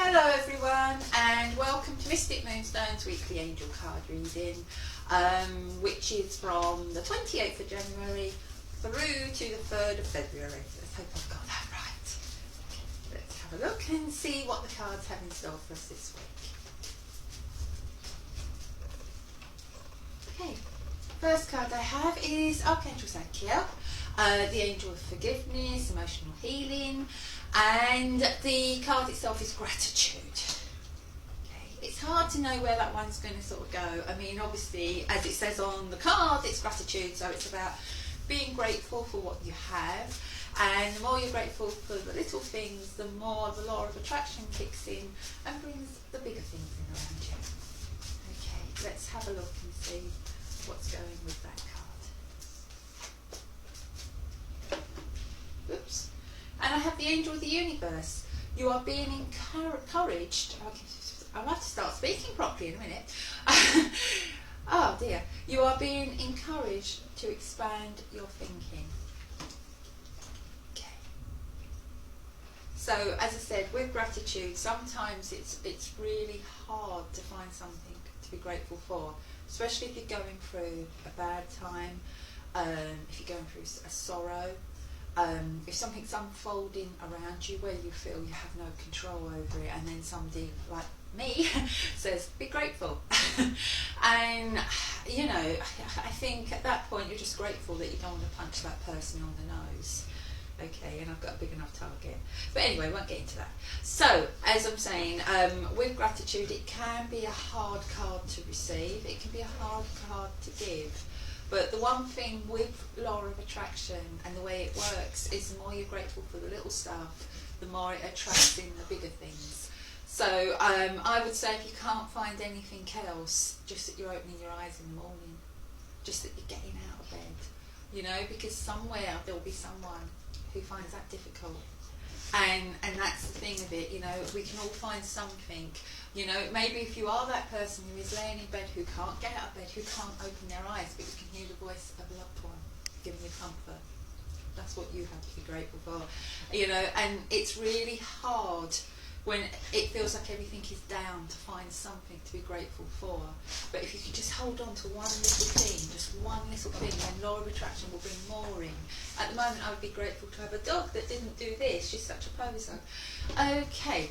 Hello everyone and welcome to Mystic Moonstone's weekly angel card reading, which is from the 28th of January through to the 3rd of February. Let's hope I've got that right. Okay, let's have a look and see what the cards have in store for us this week. Okay, first card I have is Archangel Zadkiel, the angel of forgiveness, emotional healing. And the card itself is gratitude. Okay. It's hard to know where that one's going to sort of go. I mean, obviously, as it says on the card, it's gratitude. So it's about being grateful for what you have. And the more you're grateful for the little things, the more the law of attraction kicks in and brings the bigger things in around you. Okay, let's have a look and see what's going with that card. Oops. And I have the angel of the universe. You are being encouraged. I'll have to start speaking properly in a minute. Oh dear. You are being encouraged to expand your thinking. Okay. So, as I said, with gratitude, sometimes it's really hard to find something to be grateful for, especially if you're going through a bad time, if you're going through a sorrow. If something's unfolding around you where you feel you have no control over it, and then somebody like me says, be grateful. And, you know, I think at that point you're just grateful that you don't want to punch that person on the nose. Okay, and I've got a big enough target. But anyway, I won't get into that. So, as I'm saying, with gratitude, it can be a hard card to receive. It can be a hard card to give. But the one thing with law of attraction and the way it works is the more you're grateful for the little stuff, the more it attracts in the bigger things. So I would say if you can't find anything else, just that you're opening your eyes in the morning, just that you're getting out of bed, you know, because somewhere there will be someone who finds that difficult. And that's the thing of it, you know, we can all find something. You know, maybe if you are that person who is laying in bed, who can't get out of bed, who can't open their eyes, but you can hear the voice of a loved one giving you comfort. That's what you have to be grateful for. You know, and it's really hard when it feels like everything is down to find something to be grateful for. But if you can just hold on to one little thing, just one little thing, then law of attraction will bring more in. At the moment, I would be grateful to have a dog that didn't do this. She's such a poser. Okay.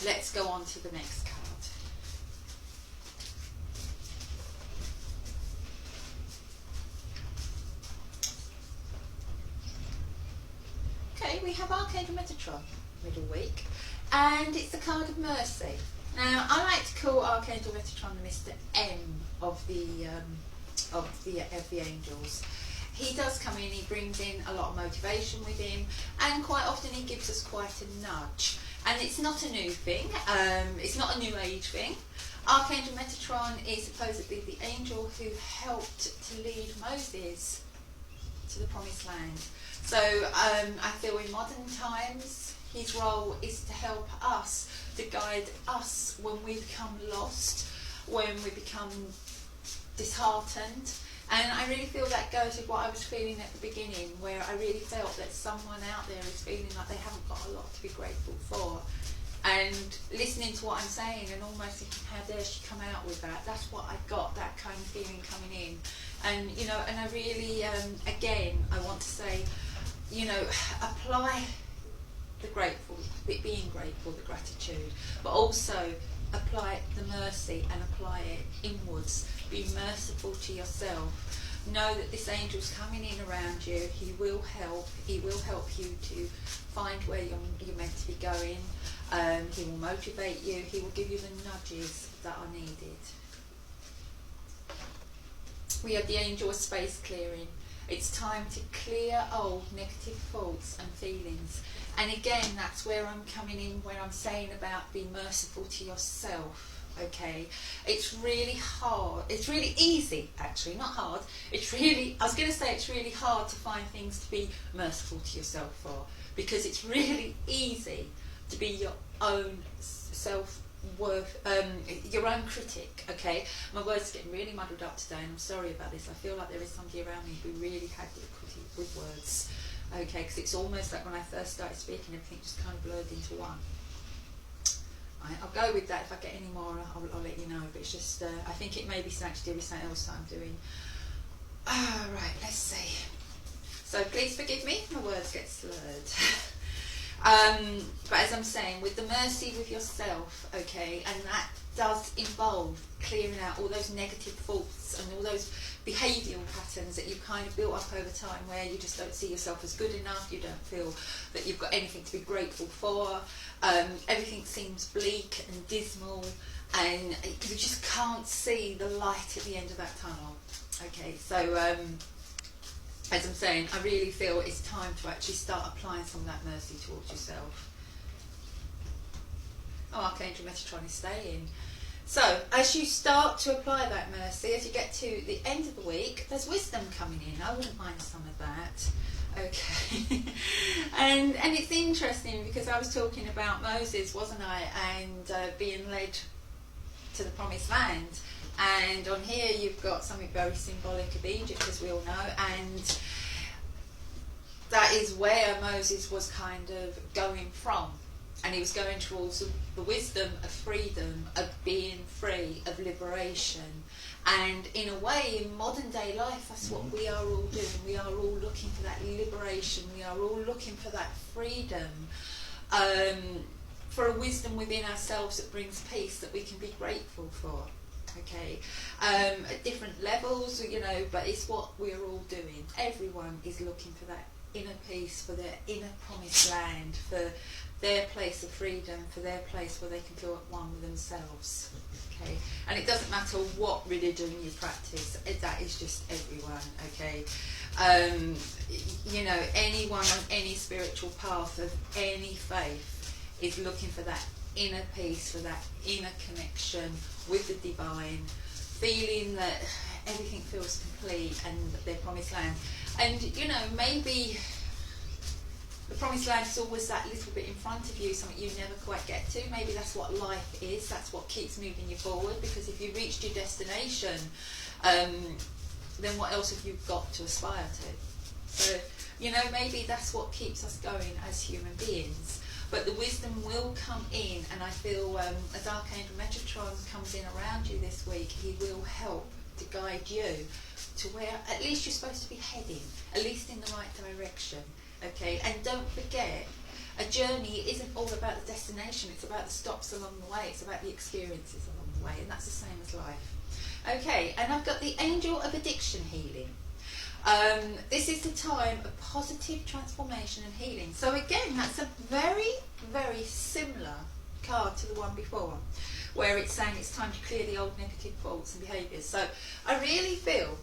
Let's go on to the next card. Okay, we have Archangel Metatron, middle week, and it's the card of mercy. Now, I like to call Archangel Metatron Mr. M of the angels. He does come in, he brings in a lot of motivation with him, and quite often he gives us quite a nudge. And it's not a new thing, it's not a new age thing. Archangel Metatron is supposedly the angel who helped to lead Moses to the promised land. So I feel in modern times, his role is to help us, to guide us when we become lost, when we become disheartened. And I really feel that goes with what I was feeling at the beginning, where I really felt that someone out there is feeling like they haven't got a lot to be grateful for. And listening to what I'm saying and almost thinking, how dare she come out with that? That's what I got, that kind of feeling coming in. And, you know, and I really, again, I want to say, you know, apply the grateful, being grateful, the gratitude, but also apply the mercy and apply it inwards. Be merciful to yourself. Know that this angel's coming in around you. He will help. He will help you to find where you're meant to be going. He will motivate you. He will give you the nudges that are needed. We have the angel of space clearing. It's time to clear old negative thoughts and feelings. And again, that's where I'm coming in, where I'm saying about be merciful to yourself. Okay, it's really hard. It's really easy, actually, not hard. It's really hard to find things to be merciful to yourself for, because it's really easy to be your own self-worth, your own critic. Okay, my words are getting really muddled up today, and I'm sorry about this. I feel like there is somebody around me who really had difficulty with words. Okay, because it's almost like when I first started speaking, everything just kind of blurred into one. Right, I'll go with that. If I get any more, I'll let you know. But it's just, I think it may be something to do with something else that I'm doing. Right, let's see. So please forgive me, my words get slurred. But as I'm saying, with the mercy with yourself, okay, and that does involve clearing out all those negative thoughts and all those behavioural patterns that you've kind of built up over time, where you just don't see yourself as good enough, you don't feel that you've got anything to be grateful for, everything seems bleak and dismal, and you just can't see the light at the end of that tunnel. Okay, so as I'm saying, I really feel it's time to actually start applying some of that mercy towards yourself. Oh, Archangel Metatron is staying. So, as you start to apply that mercy, as you get to the end of the week, there's wisdom coming in. I wouldn't mind some of that. Okay. and it's interesting because I was talking about Moses, wasn't I? And being led to the promised land. And on here you've got something very symbolic of Egypt, as we all know, and that is where Moses was kind of going from. And he was going towards the wisdom of freedom, of being free, of liberation. And in a way, in modern day life, that's what we are all doing. We are all looking for that liberation. We are all looking for that freedom, for a wisdom within ourselves that brings peace, that we can be grateful for. Okay, at different levels, you know, but it's what we're all doing. Everyone is looking for that inner peace, for their inner promised land, for their place of freedom, for their place where they can feel at one with themselves. Okay, and it doesn't matter what religion you practice, that is just everyone. Okay, you know, anyone on any spiritual path of any faith is looking for that inner peace, for that inner connection with the divine, feeling that everything feels complete and their promised land. And you know, maybe the promised land is always that little bit in front of you, something you never quite get to. Maybe that's what life is, that's what keeps moving you forward, because if you've reached your destination, then what else have you got to aspire to? So, you know, maybe that's what keeps us going as human beings. But the wisdom will come in, and I feel as Archangel Metatron comes in around you this week, he will help to guide you to where at least you're supposed to be heading, at least in the right direction. Okay, and don't forget, a journey isn't all about the destination, it's about the stops along the way, it's about the experiences along the way, and that's the same as life. Okay, and I've got the Angel of Addiction Healing. This is the time of positive transformation and healing. So again, that's a very, very similar card to the one before, where it's saying it's time to clear the old negative thoughts and behaviours. So I really feel,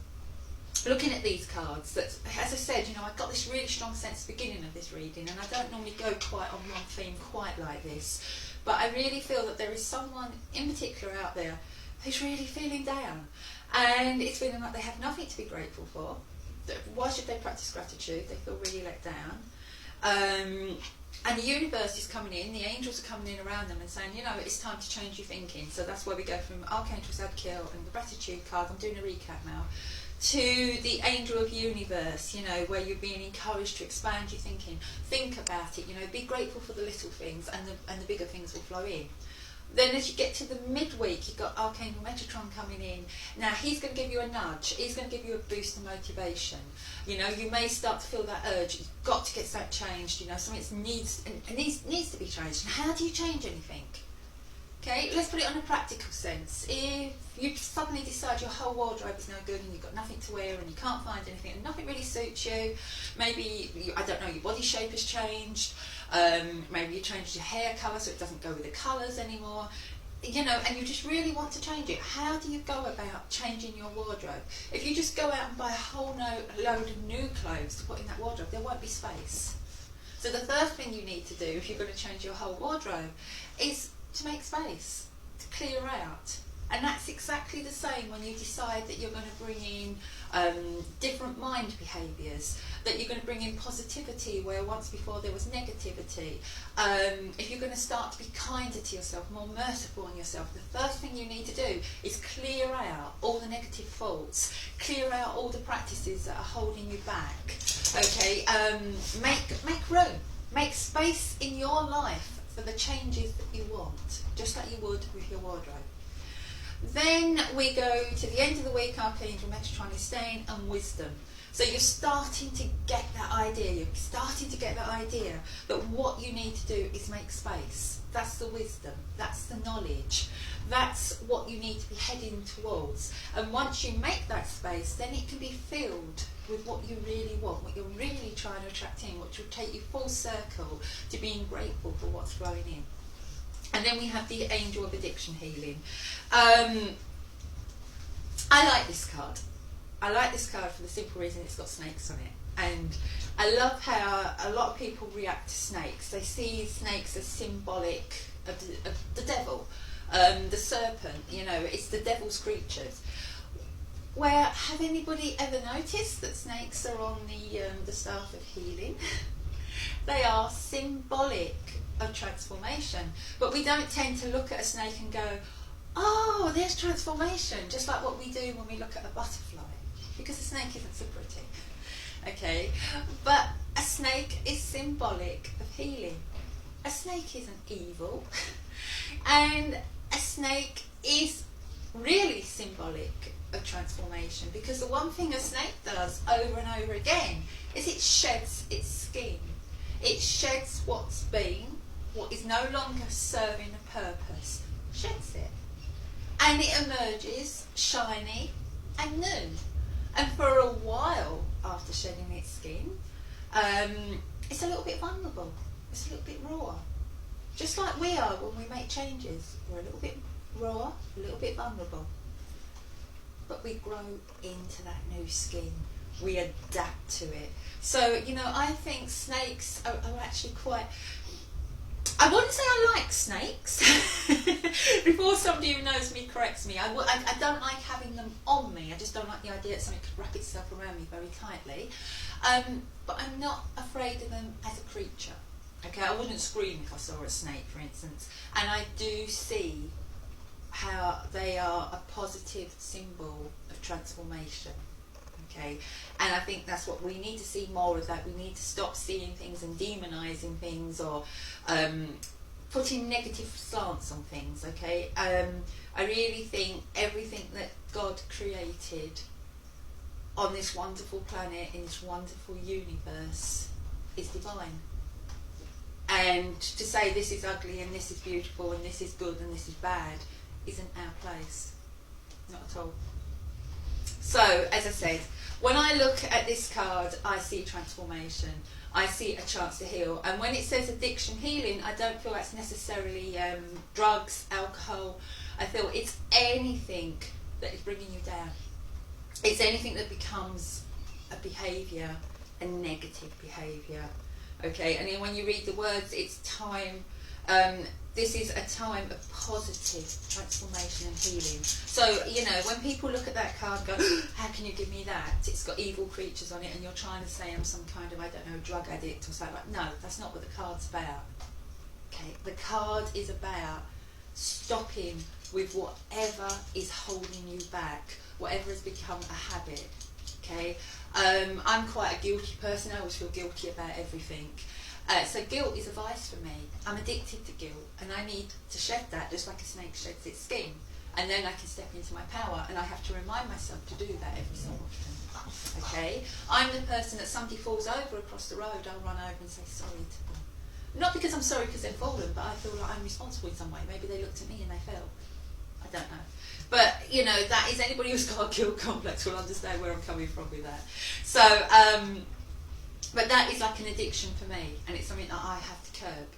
looking at these cards, that, as I said, you know, I got this really strong sense at the beginning of this reading, and I don't normally go quite on one theme quite like this, but I really feel that there is someone in particular out there who's really feeling down, and it's feeling like they have nothing to be grateful for. Why should they practice gratitude? They feel really let down. And the universe is coming in, the angels are coming in around them and saying, you know, it's time to change your thinking. So that's where we go from Archangel Zadkiel and the gratitude card, I'm doing a recap now, to the Angel of Universe, you know, where you're being encouraged to expand your thinking. Think about it, you know, be grateful for the little things, and the bigger things will flow in. Then as you get to the midweek, you've got Archangel Metatron coming in. Now he's going to give you a nudge, he's going to give you a boost of motivation. You know, you may start to feel that urge, you've got to get that changed, you know, something needs to be changed. And how do you change anything? Okay, let's put it on a practical sense. If you suddenly decide your whole wardrobe is no good and you've got nothing to wear and you can't find anything and nothing really suits you, maybe, I don't know, your body shape has changed, maybe you changed your hair colour so it doesn't go with the colours anymore, you know, and you just really want to change it. How do you go about changing your wardrobe? If you just go out and buy a whole load of new clothes to put in that wardrobe, there won't be space. So the first thing you need to do if you're going to change your whole wardrobe is to make space, to clear out. And that's exactly the same when you decide that you're going to bring in different mind behaviours, that you're going to bring in positivity where once before there was negativity. If you're going to start to be kinder to yourself, more merciful on yourself, the first thing you need to do is clear out all the negative thoughts, clear out all the practices that are holding you back. Okay, make room, make space in your life for the changes that you want, just like you would with your wardrobe. Then we go to the end of the week, Archangel, Metatron, Stain, and Wisdom. So you're starting to get that idea. You're starting to get that idea that what you need to do is make space. That's the wisdom. That's the knowledge. That's what you need to be heading towards. And once you make that space, then it can be filled with what you really want, what you're really trying to attract in, which will take you full circle to being grateful for what's flowing in. And then we have the Angel of Addiction Healing. I like this card. I like this card for the simple reason it's got snakes on it. And I love how a lot of people react to snakes. They see snakes as symbolic of the devil, the serpent, you know, it's the devil's creatures. Where, have anybody ever noticed that snakes are on the staff of healing? They are symbolic of transformation. But we don't tend to look at a snake and go, oh, there's transformation, just like what we do when we look at a butterfly. Because a snake isn't so pretty, okay? But a snake is symbolic of healing. A snake isn't evil. And a snake is really symbolic of transformation, because the one thing a snake does over and over again is it sheds its skin. It sheds what's been, what is no longer serving a purpose, sheds it. And it emerges shiny and new. And for a while after shedding its skin, it's a little bit vulnerable. It's a little bit raw. Just like we are when we make changes. We're a little bit raw, a little bit vulnerable. But we grow into that new skin. We adapt to it. So, you know, I think snakes are actually quite... I wouldn't say I like snakes. Before somebody who knows me corrects me, I don't like having them on me. I just don't like the idea that something could wrap itself around me very tightly. But I'm not afraid of them as a creature. Okay, I wouldn't scream if I saw a snake, for instance. And I do see how they are a positive symbol of transformation. Okay, and I think that's what we need to see more of. That we need to stop seeing things and demonising things, or putting negative slants on things. Okay, I really think everything that God created on this wonderful planet, in this wonderful universe, is divine. And to say this is ugly and this is beautiful and this is good and this is bad isn't our place. Not at all. So, as I said, when I look at this card, I see transformation. I see a chance to heal. And when it says addiction healing, I don't feel that's necessarily drugs, alcohol. I feel it's anything that is bringing you down. It's anything that becomes a behaviour, a negative behaviour. Okay, and then when you read the words, it's time. This is a time of positive transformation and healing. So, you know, when people look at that card and go, how can you give me that? It's got evil creatures on it and you're trying to say I'm some kind of, I don't know, drug addict or something like that. No, that's not what the card's about. Okay, the card is about stopping with whatever is holding you back, whatever has become a habit. Okay, I'm quite a guilty person. I always feel guilty about everything. So guilt is a vice for me. I'm addicted to guilt and I need to shed that just like a snake sheds its skin. And then I can step into my power, and I have to remind myself to do that every so often. Okay? I'm the person that somebody falls over across the road, I'll run over and say sorry to them. Not because I'm sorry because they've fallen, but I feel like I'm responsible in some way. Maybe they looked at me and they fell. I don't know. But, you know, that is, anybody who's got a guilt complex will understand where I'm coming from with that. So, but that is like an addiction for me, and it's something that I have to curb.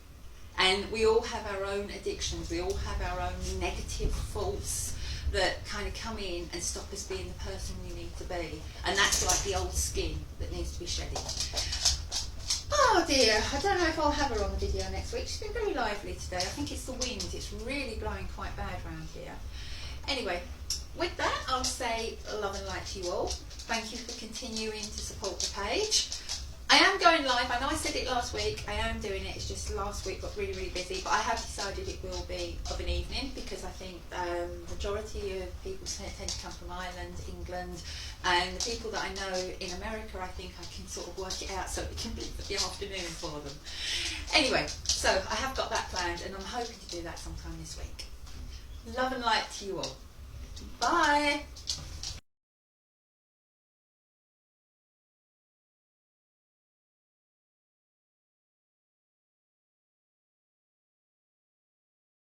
And we all have our own addictions. We all have our own negative thoughts that kind of come in and stop us being the person we need to be. And that's like the old skin that needs to be shedded. Oh dear, I don't know if I'll have her on the video next week. She's been very lively today. I think it's the wind. It's really blowing quite bad around here. Anyway, with that, I'll say love and light to you all. Thank you for continuing to support the page. I am going live. I know I said it last week. I am doing it. It's just last week got really, really busy. But I have decided it will be of an evening because I think the majority of people tend to come from Ireland, England, and the people that I know in America, I think I can sort of work it out so it can be the afternoon for them. Anyway, so I have got that planned. planned, and I'm hoping to do that sometime this week. Love and light to you all. Bye.